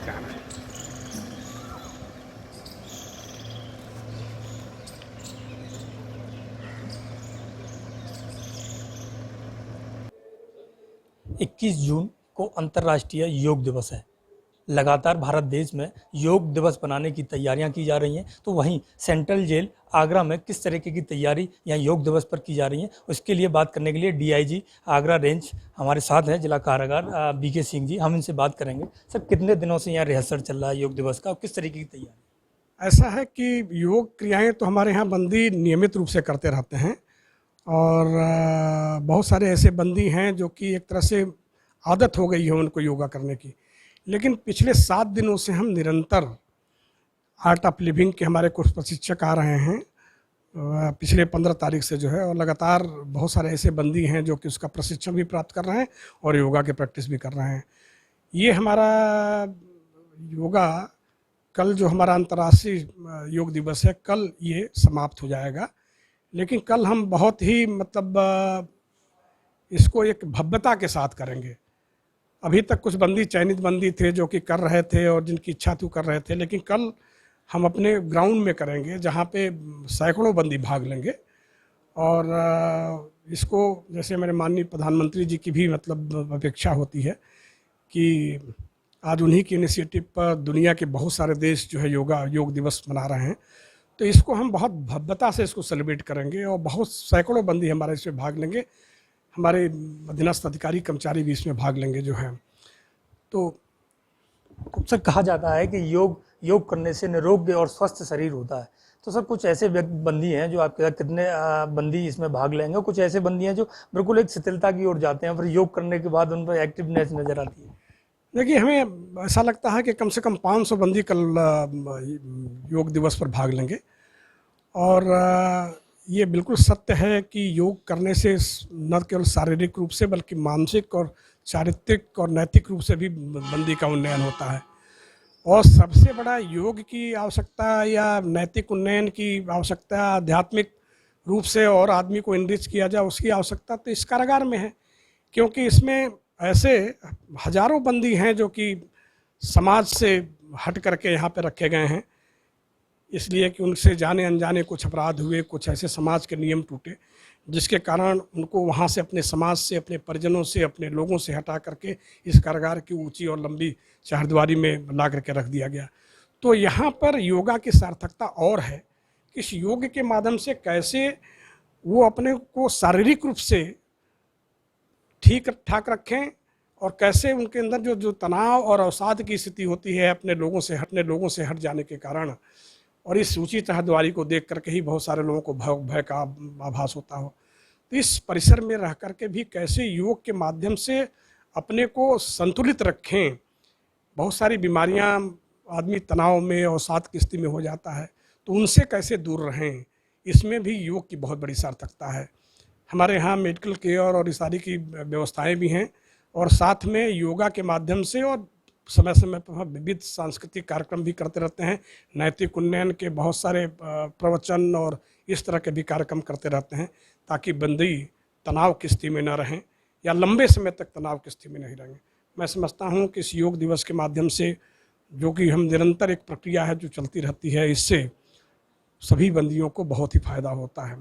चाह रहे हैं। 21 जून को अंतर्राष्ट्रीय योग दिवस है। लगातार भारत देश में योग दिवस बनाने की तैयारियां की जा रही हैं, तो वहीं सेंट्रल जेल आगरा में किस तरीके की तैयारी यहाँ योग दिवस पर की जा रही है, उसके लिए बात करने के लिए डीआईजी आगरा रेंज हमारे साथ हैं, जिला कारागार बीके सिंह जी। हम इनसे बात करेंगे। सर, कितने दिनों से यहाँ रिहर्सल चल रहा है योग दिवस का और किस तरीके की तैयारी? ऐसा है कि योग क्रियाएं तो हमारे यहाँ बंदी नियमित रूप से करते रहते हैं और बहुत सारे ऐसे बंदी हैं जो कि एक तरह से आदत हो गई है उनको योगा करने की। लेकिन पिछले 7 दिनों से हम निरंतर आर्ट ऑफ लिविंग के हमारे कुछ प्रशिक्षक आ रहे हैं पिछले 15 तारीख से जो है, और लगातार बहुत सारे ऐसे बंदी हैं जो कि उसका प्रशिक्षण भी प्राप्त कर रहे हैं और योगा के प्रैक्टिस भी कर रहे हैं। ये हमारा योगा कल जो हमारा अंतर्राष्ट्रीय योग दिवस है, कल ये समाप्त हो जाएगा। लेकिन कल हम बहुत ही इसको एक भव्यता के साथ करेंगे। अभी तक कुछ बंदी चयनित बंदी थे जो कि कर रहे थे और जिनकी इच्छा थी कर रहे थे, लेकिन कल हम अपने ग्राउंड में करेंगे जहाँ पे सैकड़ों बंदी भाग लेंगे। और इसको जैसे मेरे माननीय प्रधानमंत्री जी की भी अपेक्षा होती है कि आज उन्हीं की इनिशिएटिव पर दुनिया के बहुत सारे देश जो है योग दिवस मना रहे हैं, तो इसको हम बहुत भव्यता से इसको सेलिब्रेट करेंगे और बहुत सैकड़ों बंदी हमारे इसमें भाग लेंगे। हमारे अधीनस्थ अधिकारी कर्मचारी भी इसमें भाग लेंगे जो है। तो सर, कहा जाता है कि योग करने से निरोग और स्वस्थ शरीर होता है। तो सर, कुछ ऐसे बंदी हैं जो आपके साथ, कितने बंदी इसमें भाग लेंगे? कुछ ऐसे बंदी हैं जो बिल्कुल एक शिथिलता की ओर जाते हैं, फिर योग करने के बाद उन पर एक्टिवनेस नजर आती है? देखिए, हमें ऐसा लगता है कि कम से कम 500 बंदी कल योग दिवस पर भाग लेंगे। और ये बिल्कुल सत्य है कि योग करने से न केवल शारीरिक रूप से बल्कि मानसिक और चारित्रिक और नैतिक रूप से भी बंदी का उन्नयन होता है। और सबसे बड़ा योग की आवश्यकता या नैतिक उन्नयन की आवश्यकता आध्यात्मिक रूप से और आदमी को इनरिच किया जाए उसकी आवश्यकता तो इस कारागार में है, क्योंकि इसमें ऐसे हजारों बंदी हैं जो कि समाज से हट करके यहाँ पे रखे गए हैं, इसलिए कि उनसे जाने अनजाने कुछ अपराध हुए, कुछ ऐसे समाज के नियम टूटे जिसके कारण उनको वहाँ से अपने समाज से, अपने परिजनों से, अपने लोगों से हटा करके इस कारागार की ऊंची और लंबी चारदीवारी में ला करके रख दिया गया। तो यहाँ पर योगा की सार्थकता और है कि इस योग के माध्यम से कैसे वो अपने को शारीरिक रूप से ठीक ठाक रखें और कैसे उनके अंदर जो तनाव और अवसाद की स्थिति होती है अपने लोगों से हट जाने के कारण, और इस ऊंची चारदीवारी को देख करके ही बहुत सारे लोगों को भय का आभास होता हो, तो इस परिसर में रह करके भी कैसे योग के माध्यम से अपने को संतुलित रखें। बहुत सारी बीमारियां आदमी तनाव में और अवसाद की स्थिति में हो जाता है, तो उनसे कैसे दूर रहें, इसमें भी योग की बहुत बड़ी सार्थकता है। हमारे यहाँ मेडिकल केयर और इस सारी की व्यवस्थाएं भी हैं, और साथ में योगा के माध्यम से और समय समय पर विविध सांस्कृतिक कार्यक्रम भी करते रहते हैं। नैतिक उन्नयन के बहुत सारे प्रवचन और इस तरह के भी कार्यक्रम करते रहते हैं, ताकि बंदी तनाव की स्थिति में न रहें या लंबे समय तक तनाव की स्थिति में नहीं रहें। मैं समझता हूँ कि इस योग दिवस के माध्यम से, जो कि हम निरंतर एक प्रक्रिया है जो चलती रहती है, इससे सभी बंदियों को बहुत ही फायदा होता है।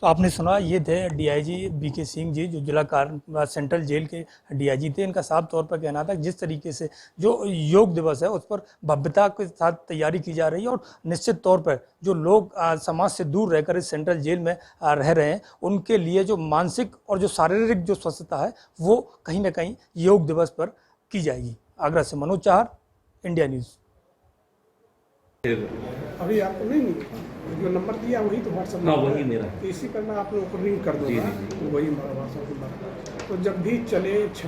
तो आपने सुना, ये थे डीआईजी बीके सिंह जी, जो जिला सेंट्रल जेल के डीआईजी थे। इनका साफ तौर पर कहना था जिस तरीके से जो योग दिवस है उस पर भव्यता के साथ तैयारी की जा रही है, और निश्चित तौर पर जो लोग समाज से दूर रहकर इस सेंट्रल जेल में रह रहे हैं, उनके लिए जो मानसिक और जो शारीरिक जो स्वस्थता है वो कहीं ना कहीं योग दिवस पर की जाएगी। आगरा से मनोज चाहर, इंडिया न्यूज़। अभी आपको नहीं जो नंबर दिया वही तो व्हाट्सएप, हाँ वही मेरा, तो इसी पर मैं आप लोगों को रिंग कर दूँगा, तो वही हमारा व्हाट्सएप नंबर। तो जब भी चले